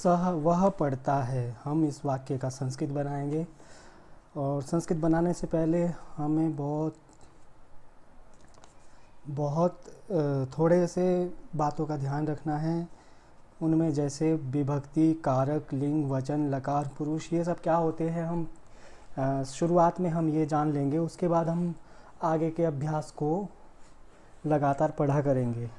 वह पढ़ता है। हम इस वाक्य का संस्कृत बनाएंगे और संस्कृत बनाने से पहले हमें बहुत थोड़े से बातों का ध्यान रखना है। उनमें जैसे विभक्ति, कारक, लिंग, वचन, लकार, पुरुष, ये सब क्या होते हैं हम शुरुआत में हम ये जान लेंगे। उसके बाद हम आगे के अभ्यास को लगातार पढ़ा करेंगे।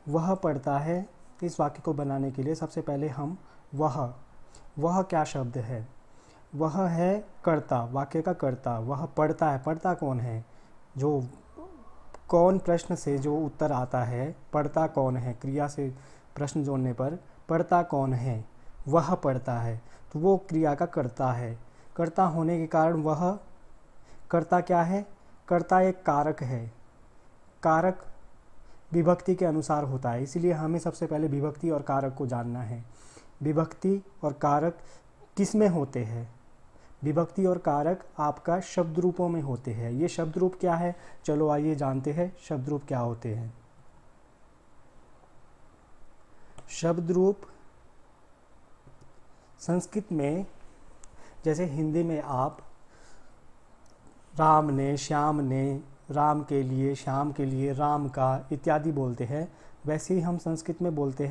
वह पढ़ता है, इस वाक्य को बनाने के लिए सबसे पहले हम वह क्या शब्द है? वह है कर्ता, वाक्य का कर्ता। वह पढ़ता है, पढ़ता कौन है? जो कौन प्रश्न से जो उत्तर आता है, पढ़ता कौन है, क्रिया से प्रश्न जोड़ने पर पढ़ता कौन है? वह पढ़ता है, तो वो क्रिया का कर्ता है। कर्ता होने के कारण वह कर्ता क्या है? कर्ता एक कारक है। कारक विभक्ति के अनुसार होता है, इसलिए हमें सबसे पहले विभक्ति और कारक को जानना है। विभक्ति और कारक किस में होते हैं? विभक्ति और कारक आपका शब्द रूपों में होते हैं। ये शब्द रूप क्या है? चलो आइए जानते हैं शब्द रूप क्या होते हैं। शब्द रूप संस्कृत में, जैसे हिंदी में आप राम ने, श्याम ने, राम के लिए, श्याम के लिए, राम का इत्यादि बोलते हैं, वैसे ही हम संस्कृत में बोलते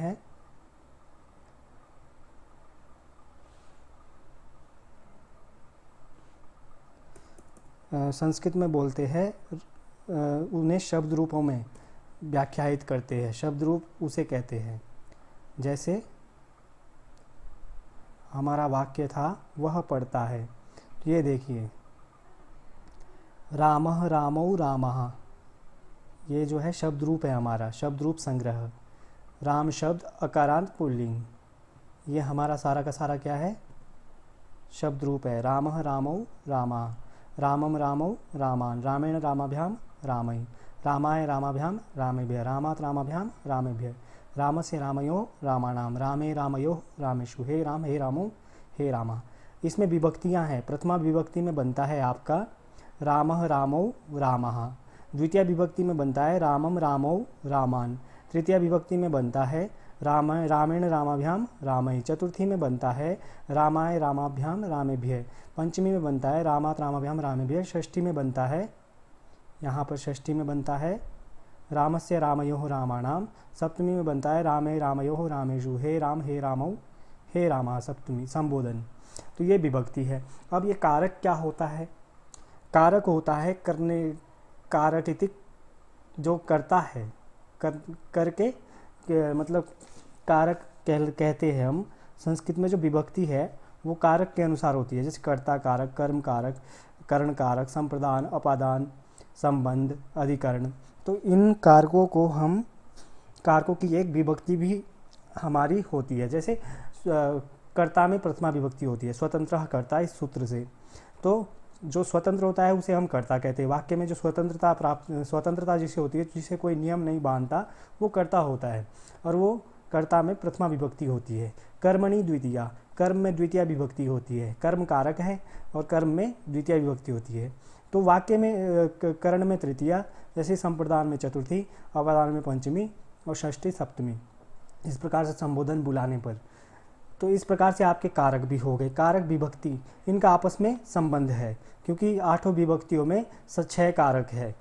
हैं उन्हें शब्द रूपों में व्याख्यायित करते हैं। शब्द रूप उसे कहते हैं। जैसे हमारा वाक्य था वह पढ़ता है, तो ये देखिए रामः रामौ रामः, ये जो है शब्द रूप है हमारा, शब्द रूप संग्रह। राम शब्द अकारांत पुल्लिंग, ये हमारा सारा का सारा क्या है? शब्द रूप है। रामः रामौ रामः, रामम रामौ रामान, रामेण रामाभ्याम रामै, रामाय रामाभ्याम रामेभ्यः, रामात् रामाभ्याम रामेभ्यः, रामस्य रामयोः रामाणाम, रामे रामयोः रामेषु, हे राम हे रामो हे रामा। इसमें विभक्तियां हैं। प्रथमा विभक्ति में बनता है आपका रामः रामौ रामः, द्वितीय विभक्ति में बनता है रामम रामौ रामान, तृतीय विभक्ति में बनता है रामेण रामाभ्याम रामै, चतुर्थी में बनता है रामाय रामाभ्याम रामेभ्यः, पंचमी में बनता है रामात् रामाभ्याम रामेभ्यः, षष्ठी में बनता है, यहाँ पर षष्ठी में बनता है रामस्य रामयोः रामाणाम, सप्तमी में बनता है रामे रामयोः रामेषु, हे राम हे रामौ हे रामा, सप्तमी संबोधन। तो ये विभक्ति है। अब ये कारक क्या होता है? कारक होता है करने, कारटितिक, जो करता है, करके मतलब कारक कहते हैं हम। संस्कृत में जो विभक्ति है वो कारक के अनुसार होती है, जैसे कर्ता कारक, कर्म कारक, करण कारक, संप्रदान, अपादान, संबंध, अधिकरण। तो इन कारकों को हम, कारकों की एक विभक्ति भी हमारी होती है। जैसे कर्ता में प्रथमा विभक्ति होती है, स्वतंत्रः कर्ता, इस सूत्र से। तो जो स्वतंत्र होता है उसे हम कर्ता कहते हैं। वाक्य में जो स्वतंत्रता जिसे होती है, जिसे कोई नियम नहीं बांधता, वो कर्ता होता है, और वो कर्ता में प्रथमा विभक्ति होती है। कर्मणि द्वितीया, कर्म में द्वितीय विभक्ति होती है। कर्म कारक है और कर्म में द्वितीय विभक्ति होती है। तो वाक्य में करण में तृतीया, जैसे संप्रदान में चतुर्थी, अपादान में पंचमी और षष्ठी सप्तमी, इस प्रकार से संबोधन बुलाने पर। तो इस प्रकार से आपके कारक भी हो गए। कारक विभक्ति, इनका आपस में संबंध है, क्योंकि 8 विभक्तियों में 6 कारक है,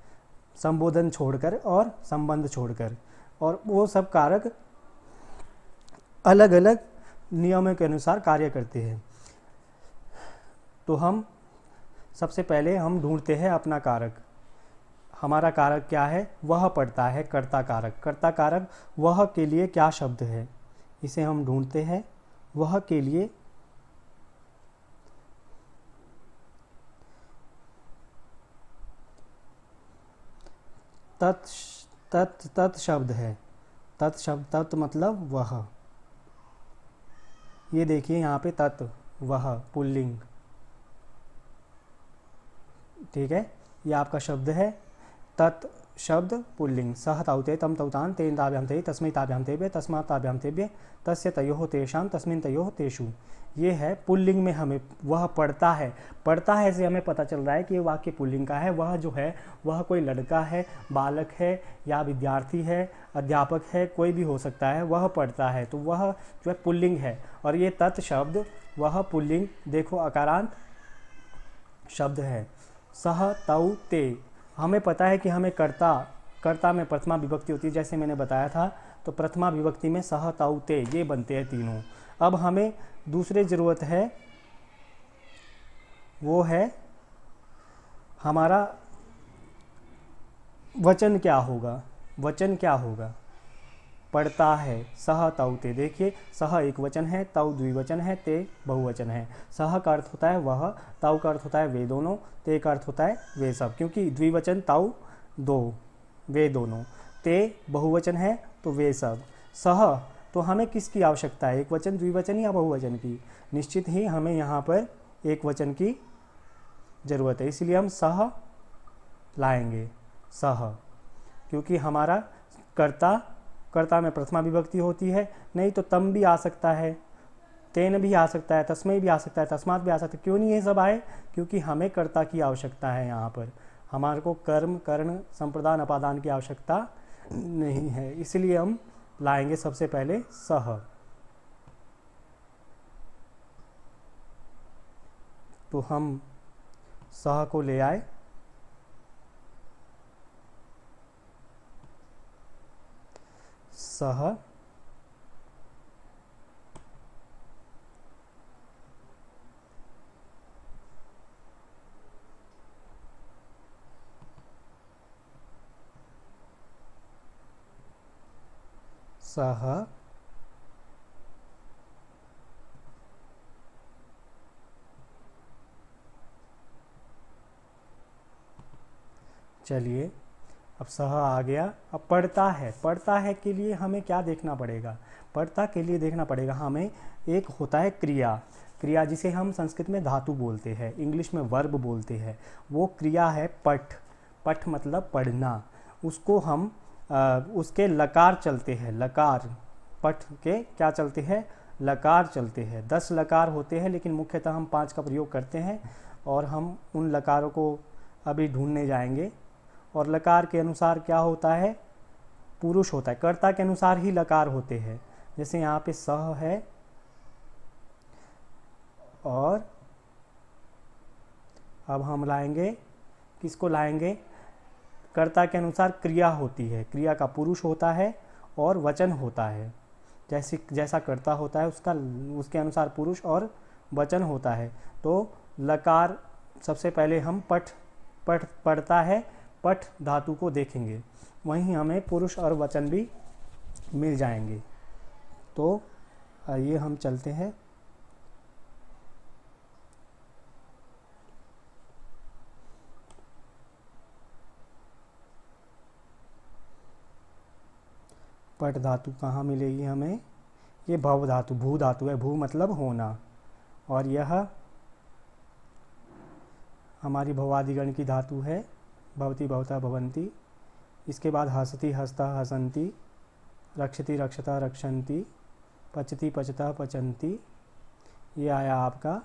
संबोधन छोड़कर और संबंध छोड़कर, और वो सब कारक अलग अलग नियमों के अनुसार कार्य करते हैं। तो हम सबसे पहले हम ढूंढते हैं अपना कारक। हमारा कारक क्या है? वह पढ़ता है, कर्ता कारक। कर्ता कारक वह के लिए क्या शब्द है, इसे हम ढूंढते हैं। वह के लिए तत् शब्द है। तत् शब्द, तत् मतलब वह। ये देखिए यहाँ पे तत्, वह पुल्लिंग, ठीक है, ये आपका शब्द है। तत् शब्द पुल्लिंग, सह ताउते तम तौतान तेन ताभ्याम ते तस्मै ताभ्याम तेभ्य तस्मात् ताभ्याम तेभ्य तस्य तयोः तेषां तस्मिन् तयोः तेषु। ये है पुल्लिंग में हमें वह पढ़ता है, पढ़ता है से हमें पता चल रहा है कि ये वाक्य पुल्लिंग का है। वह जो है वह कोई लड़का है, बालक है या विद्यार्थी है, अध्यापक है, कोई भी हो सकता है, वह पढ़ता है, तो वह जो है पुल्लिंग है। और ये तत् शब्द वह पुल्लिंग, देखो अकारांत शब्द है। सह तौ ते, हमें पता है कि हमें कर्ता में प्रथमा विभक्ति होती है, जैसे मैंने बताया था, तो प्रथमा विभक्ति में सह तौ ते ये बनते हैं तीनों। अब हमें दूसरी ज़रूरत है, वो है हमारा वचन क्या होगा। वचन क्या होगा, पढ़ता है, सह तौ ते। देखिए सह एक वचन है, तौ द्विवचन है, ते बहुवचन है। सह का अर्थ होता है वह, तौ का अर्थ होता है वे दोनों, ते का अर्थ होता है वे सब, क्योंकि द्विवचन तौ दो, वे दोनों, ते बहुवचन है तो वे सब। सह तो हमें किसकी आवश्यकता है, एक वचन, द्विवचन या बहुवचन की? निश्चित ही हमें यहाँ पर एक वचन की ज़रूरत है, इसलिए हम सह लाएंगे, सह, क्योंकि हमारा कर्ता में प्रथमा विभक्ति होती है। नहीं तो तम भी आ सकता है, तेन भी आ सकता है, तस्मै भी आ सकता है, तस्मात् भी आ सकता है। क्यों नहीं ये सब आए? क्योंकि हमें कर्ता की आवश्यकता है। यहाँ पर हमारे को कर्म, कर्ण, संप्रदान, अपादान की आवश्यकता नहीं है, इसलिए हम लाएंगे सबसे पहले सह। तो हम सह को ले आए, सह सह चलिए अब सह आ गया। अब पढ़ता है, पढ़ता है के लिए हमें क्या देखना पड़ेगा? पढ़ता के लिए देखना पड़ेगा हमें, एक होता है क्रिया, क्रिया जिसे हम संस्कृत में धातु बोलते हैं, इंग्लिश में वर्ब बोलते हैं। वो क्रिया है पठ, पठ मतलब पढ़ना। उसको हम उसके लकार चलते हैं, लकार, पठ के क्या चलते हैं? लकार चलते हैं। 10 लकार होते हैं, लेकिन मुख्यतः हम 5 का प्रयोग करते हैं, और हम उन लकारों को अभी ढूंढने जाएंगे। और लकार के अनुसार क्या होता है? पुरुष होता है, कर्ता के अनुसार ही लकार होते हैं। जैसे यहाँ पे सह है, और अब हम लाएंगे, किसको लाएंगे? कर्ता के अनुसार क्रिया होती है, क्रिया का पुरुष होता है और वचन होता है। जैसा कर्ता होता है उसके अनुसार पुरुष और वचन होता है। तो लकार सबसे पहले हम पढ़ता है, पठ धातु को देखेंगे, वहीं हमें पुरुष और वचन भी मिल जाएंगे। तो आइए हम चलते हैं। पट धातु कहाँ मिलेगी हमें? ये भव धातु, भू धातु है, भू मतलब होना, और यह हमारी भवादिगण की धातु है, भवति भवता भवन्ति। इसके बाद हसति हसता हसन्ति, रक्षति रक्षता रक्षन्ति, पचति पचता पचन्ति। ये आया आपका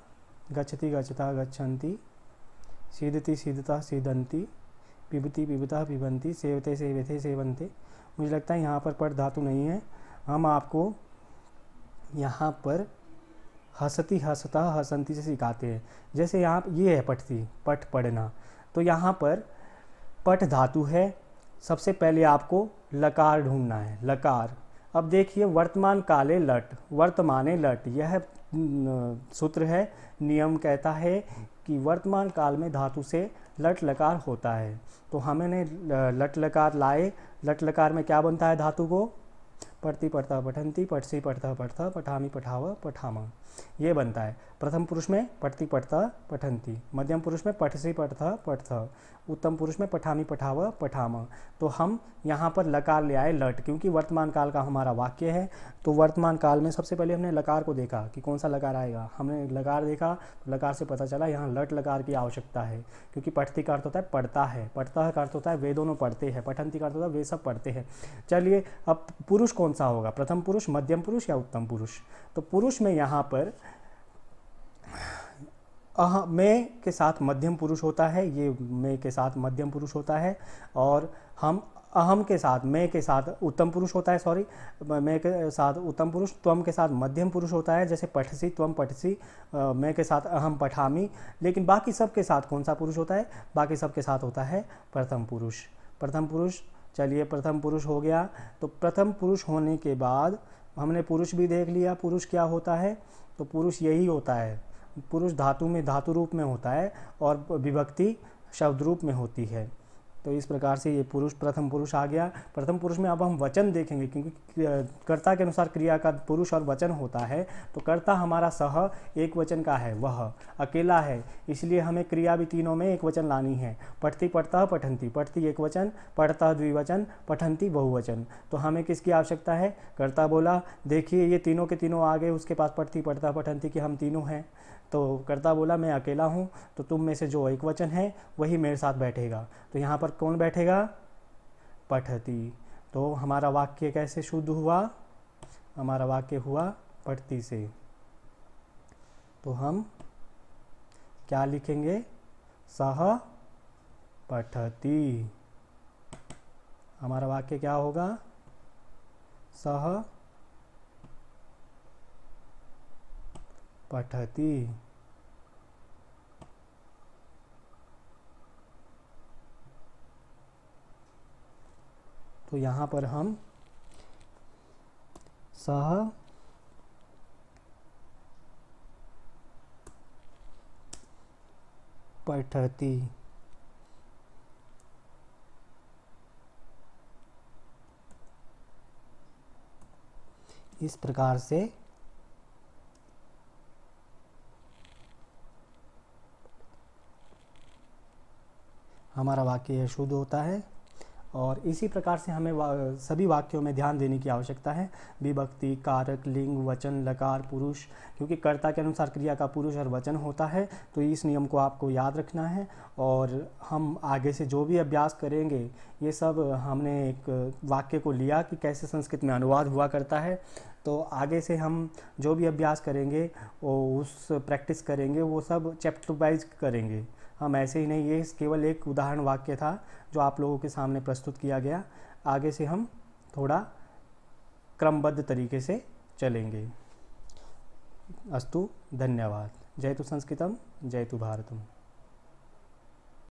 गच्छति गच्छता गच्छन्ति, सीदति सीदता सीदन्ति, पिबति पिबता पिबन्ति, सेवते सेवते सेवन्ते। मुझे लगता है यहाँ पर पट धातु नहीं है। हम आपको यहाँ पर हसती हसता हसंती से सिखाते हैं। जैसे यहाँ ये है पठती, पठ पढ़ना, तो यहाँ पर पट धातु है। सबसे पहले आपको लकार ढूंढना है, लकार। अब देखिए वर्तमान काले लट, वर्तमाने लट, यह सूत्र है, नियम कहता है कि वर्तमान काल में धातु से लट लकार होता है। तो हमने लट लकार लाए। लट लकार में क्या बनता है धातु को? पढ़ती पढ़ता पठंती, पठसी पढ़ता पढ़ता, पठामी पठाव पठामा, ये बनता है। प्रथम पुरुष में पठति पठतः पठन्ति, मध्यम पुरुष में पठसि पठतः पठतः, उत्तम पुरुष में पठामि पठावः पठामः। तो हम यहाँ पर लकार ले आए लट, क्योंकि वर्तमान काल का हमारा वाक्य है। तो वर्तमान काल में सबसे पहले हमने लकार को देखा कि कौन सा लकार आएगा। हमने लकार देखा तो लकार से पता चला यहाँ लट लकार की आवश्यकता है, क्योंकि पठति का अर्थ होता है पढ़ता है, पढ़ता का अर्थ होता है वे दोनों पढ़ते हैं, पठन्ति का अर्थ होता है वे सब पढ़ते हैं। चलिए अब पुरुष कौन सा होगा, प्रथम पुरुष, मध्यम पुरुष या उत्तम पुरुष। तो पुरुष में यहाँ पर में के साथ मध्यम पुरुष होता है, ये में के साथ मध्यम पुरुष होता है, और हम अहम के साथ में के साथ उत्तम पुरुष होता है, सॉरी, में के साथ उत्तम पुरुष, त्वम के साथ मध्यम पुरुष होता है, जैसे पठसी त्वम पठसी, में के साथ अहम पठामी। लेकिन बाकी सब के साथ कौन सा पुरुष होता है, बाकी सब के साथ होता है प्रथम पुरुष। प्रथम पुरुष, चलिए प्रथम पुरुष हो गया। तो प्रथम पुरुष होने के बाद हमने पुरुष भी देख लिया, पुरुष क्या होता है, तो पुरुष यही होता है, पुरुष धातु में धातु रूप में होता है और विभक्ति शब्द रूप में होती है। तो इस प्रकार से ये पुरुष प्रथम पुरुष आ गया। प्रथम पुरुष में अब हम वचन देखेंगे, क्योंकि कर्ता के अनुसार क्रिया का पुरुष और वचन होता है। तो कर्ता हमारा सह एक वचन का है, वह अकेला है, इसलिए हमें क्रिया भी तीनों में एक वचन लानी है। पठति पठतः पठन्ति, पठति एक वचन, पठतः द्विवचन, पठन्ति बहुवचन। तो हमें किसकी आवश्यकता है, कर्ता बोला देखिए ये तीनों के तीनों आ गए, उसके पास पठति पठतः पठन्ति के हम तीनों हैं। तो कर्ता बोला मैं अकेला हूँ, तो तुम में से जो एक वचन है वही मेरे साथ बैठेगा। तो यहाँ पर कौन बैठेगा, पठति। तो हमारा वाक्य कैसे शुद्ध हुआ, हमारा वाक्य हुआ पठति से। तो हम क्या लिखेंगे, सह पठति। हमारा वाक्य क्या होगा, सह पठति। तो यहाँ पर हम सह पठति, इस प्रकार से हमारा वाक्य शुद्ध होता है। और इसी प्रकार से हमें सभी वाक्यों में ध्यान देने की आवश्यकता है, विभक्ति, कारक, लिंग, वचन, लकार, पुरुष, क्योंकि कर्ता के अनुसार क्रिया का पुरुष और वचन होता है। तो इस नियम को आपको याद रखना है। और हम आगे से जो भी अभ्यास करेंगे, ये सब हमने एक वाक्य को लिया कि कैसे संस्कृत में अनुवाद हुआ करता है। तो आगे से हम जो भी अभ्यास करेंगे वो उस प्रैक्टिस करेंगे, वो सब चैप्टर वाइज करेंगे। हम ऐसे ही नहीं, ये केवल एक उदाहरण वाक्य था जो आप लोगों के सामने प्रस्तुत किया गया। आगे से हम थोड़ा क्रमबद्ध तरीके से चलेंगे। अस्तु, धन्यवाद। जयतु संस्कृतम, जयतु भारतम।